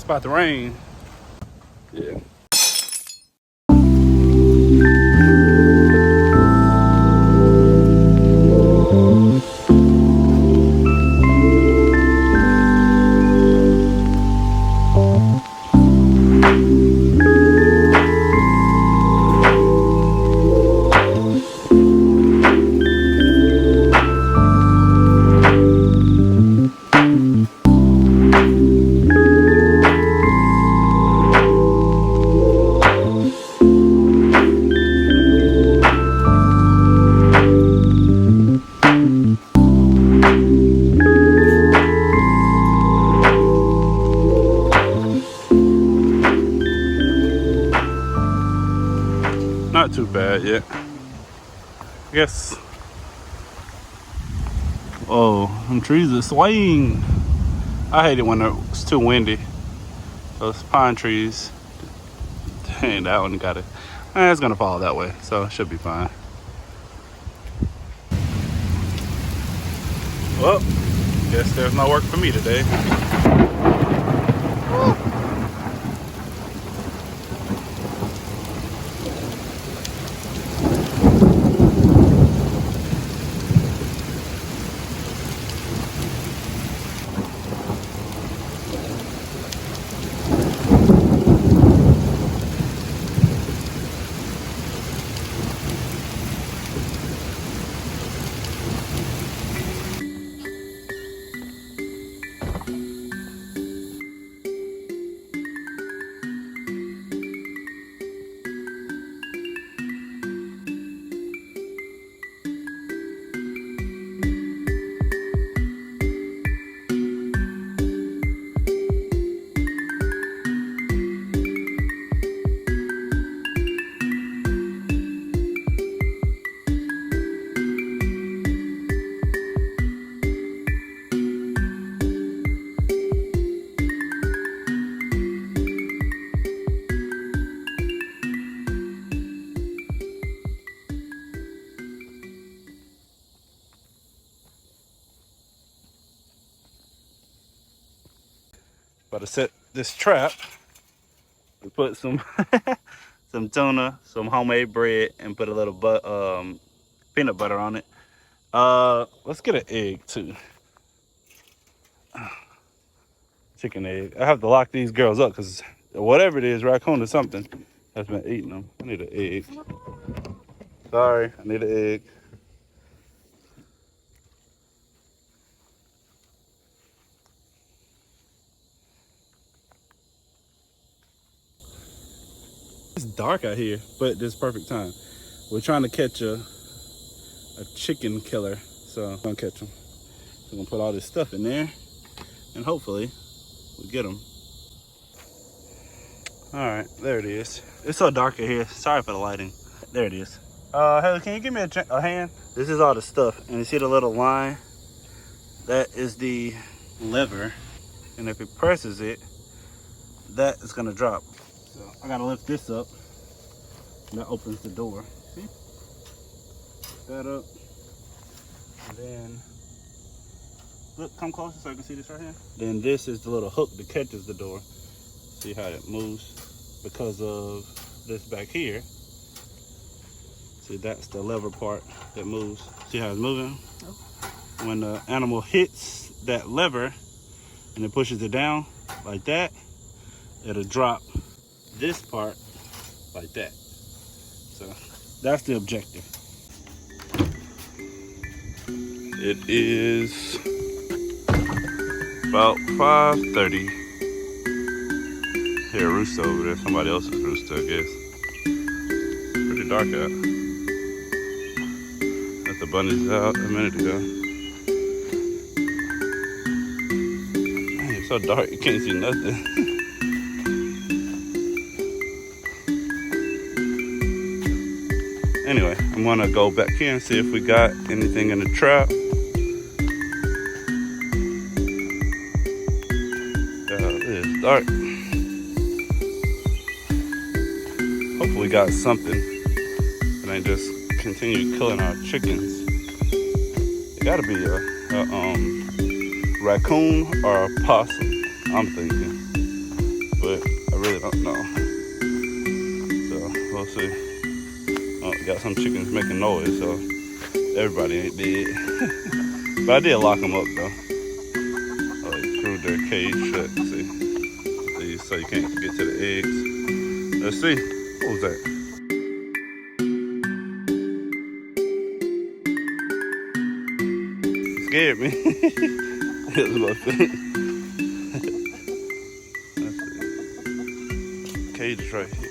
It's about to rain. Yeah. Not too bad yet. I guess. Oh, them trees are swaying. I hate it when it's too windy. Those pine trees. Dang, that one got it. It's gonna fall that way, so it should be fine. Well, guess there's no work for me today. About to set this trap and put some some tuna, some homemade bread, and put a little peanut butter on it. Let's get an egg too. Chicken egg. I have to lock these girls up because whatever it is, raccoon or something, has been eating them. I need an egg. Sorry, I need an egg. It's dark out here, but this perfect time. We're trying to catch a chicken killer, so I'm gonna catch him. We're gonna put all this stuff in there, and hopefully we'll get him. All right, there it is. It's so dark in here. Sorry for the lighting. There it is. Haley, can you give me a hand? This is all the stuff, and you see the little line? That is the lever, and if it presses it, that is gonna drop. So I gotta lift this up, and that opens the door. See? Lift that up, and then look, come closer so I can see this right here. Then this is the little hook that catches the door. See how it moves because of this back here. See, that's the lever part that moves. See how it's moving? When the animal hits that lever and it pushes it down like that, it'll drop this part like that. So that's the objective. It is about 5:30. Hear a rooster over there, somebody else's rooster, I guess. Pretty dark out. That's the bunnies out a minute ago. Man, it's so dark you can't see nothing. Anyway, I'm gonna go back here and see if we got anything in the trap. It is dark. Hopefully we got something and I just continue killing our chickens. It gotta be a raccoon or a possum, I'm thinking. really don't know. So we'll see. Oh, got some chickens making noise, so everybody ain't dead. But I did lock them up though. Like screwed their cage shut. See, so you can't get to the eggs. Let's see. What was that? It scared me. It was about to. Let's see. Cage is right here.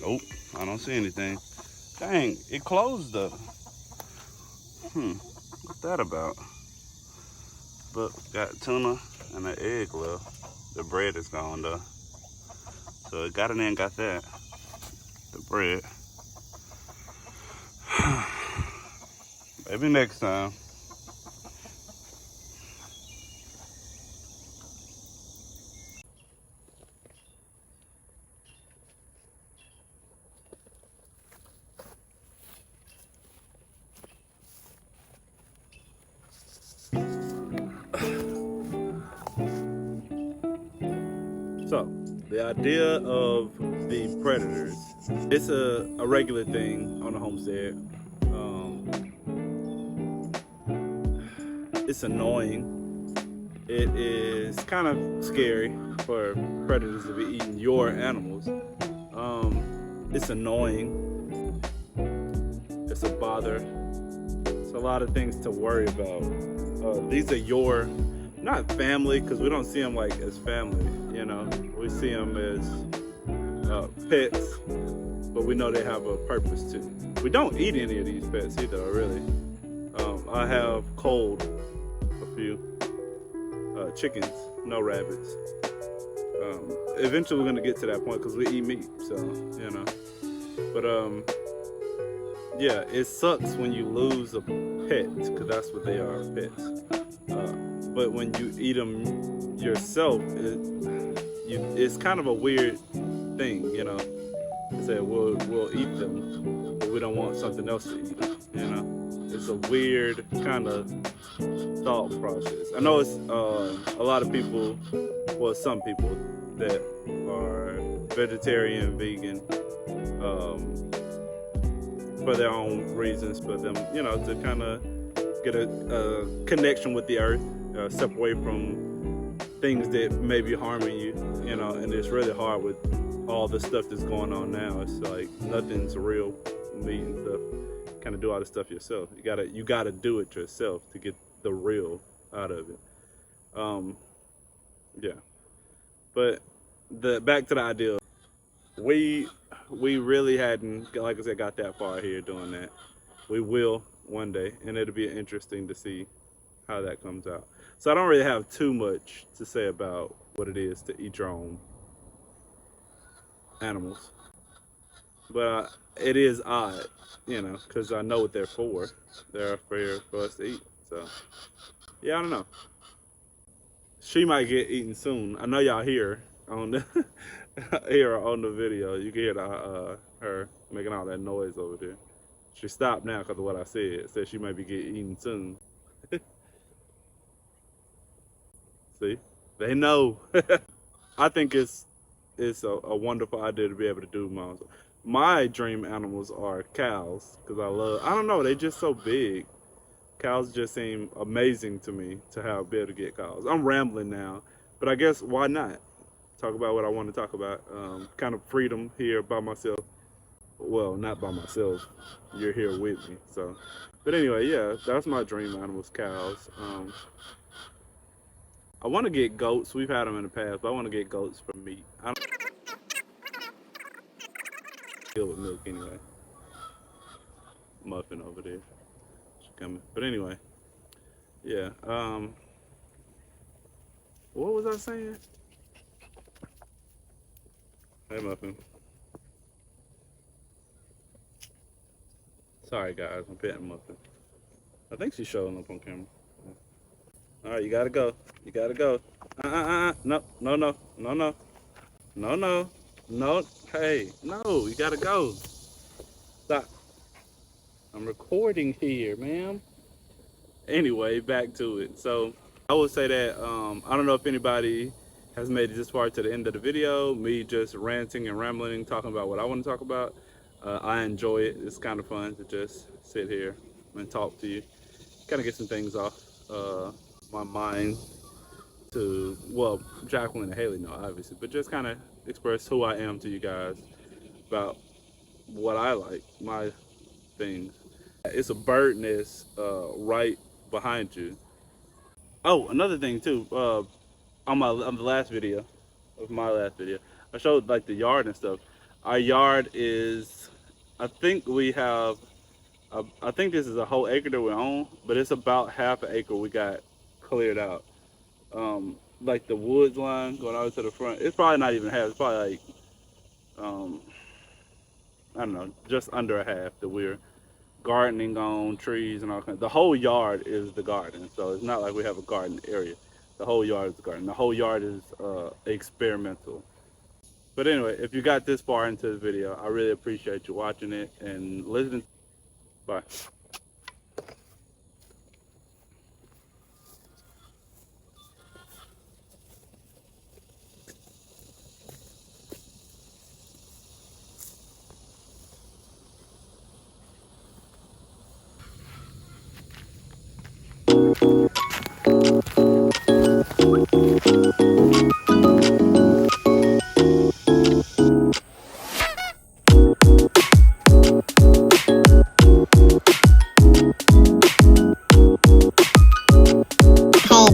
Nope, I don't see anything. Dang, it closed up. What's that about? But got tuna and an egg left. The bread is gone though. So it got in there and got that. The bread. Maybe next time. So, the idea of the predators, it's a regular thing on the homestead. It's annoying. It is kind of scary for predators to be eating your animals. It's annoying. It's a bother. It's a lot of things to worry about. These are your, not family, because we don't see them like as family, you know. We see them as pets, but we know they have a purpose too. We don't eat any of these pets either, really. I have culled a few chickens, no rabbits. Eventually we're gonna get to that point because we eat meat, so, you know. But yeah, it sucks when you lose a pet, because that's what they are, pets. But when you eat them yourself, it's kind of a weird thing, you know. Say we'll eat them, but we don't want something else to eat them, you know. It's a weird kind of thought process. I know it's a lot of people, well, some people that are vegetarian, vegan, for their own reasons, for them, you know, to kind of get a connection with the earth, separate from things that may be harming you, you know. And it's really hard with all the stuff that's going on now. It's like nothing's real meat and stuff. Kind of do all the stuff yourself. You gotta do it yourself to get the real out of it. Yeah. But back to the idea. We really hadn't, like I said, got that far here doing that. We will one day, and it'll be interesting to see how that comes out. So I don't really have too much to say about what it is to eat your own animals. But it is odd, you know, because I know what they're for. They're for us to eat. So, yeah, I don't know. She might get eaten soon. I know y'all hear on the here on the video. You can hear her making all that noise over there. She stopped now because of what I said. It said she might be getting eaten soon. See, they know. I think it's a wonderful idea to be able to do my dream animals are cows, because I don't know, they just so big. Cows just seem amazing to me to be able to get cows. I'm rambling now, but I guess why not? Talk about what I want to talk about. Kind of freedom here by myself. Well, not by myself. You're here with me. So, but anyway, yeah, that's my dream animals, cows. I want to get goats. We've had them in the past, but I want to get goats for meat. I don't deal with milk anyway. Muffin over there. She's coming. But anyway, yeah. What was I saying? Hey, Muffin. Sorry, guys. I'm petting Muffin. I think she's showing up on camera. All right, you gotta go. You gotta go. No, no, no, no, no, no, no, no. Hey, no, you gotta go. Stop. I'm recording here, ma'am. Anyway, back to it. So I would say that I don't know if anybody has made it this far to the end of the video, me just ranting and rambling, talking about what I want to talk about. I enjoy it. It's kind of fun to just sit here and talk to you, kind of get some things off my mind to, well, Jacqueline and Haley know, obviously, but just kind of express who I am to you guys about what I like, my things. It's a bird nest right behind you. Oh, another thing too, on the last video, of my last video, I showed like the yard and stuff. Our yard is, I think we have, I think this is a whole acre that we own, but it's about half an acre we got cleared out. Like the woods line going out to the front, it's probably not even half. It's probably like, I don't know, just under a half that we're gardening on, trees and all kinds. The whole yard is the garden, so it's not like we have a garden area. The whole yard is the garden. The whole yard is experimental. But anyway, if you got this far into the video, I really appreciate you watching it and listening. Bye.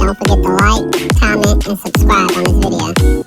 Don't forget to like, comment, and subscribe on this video.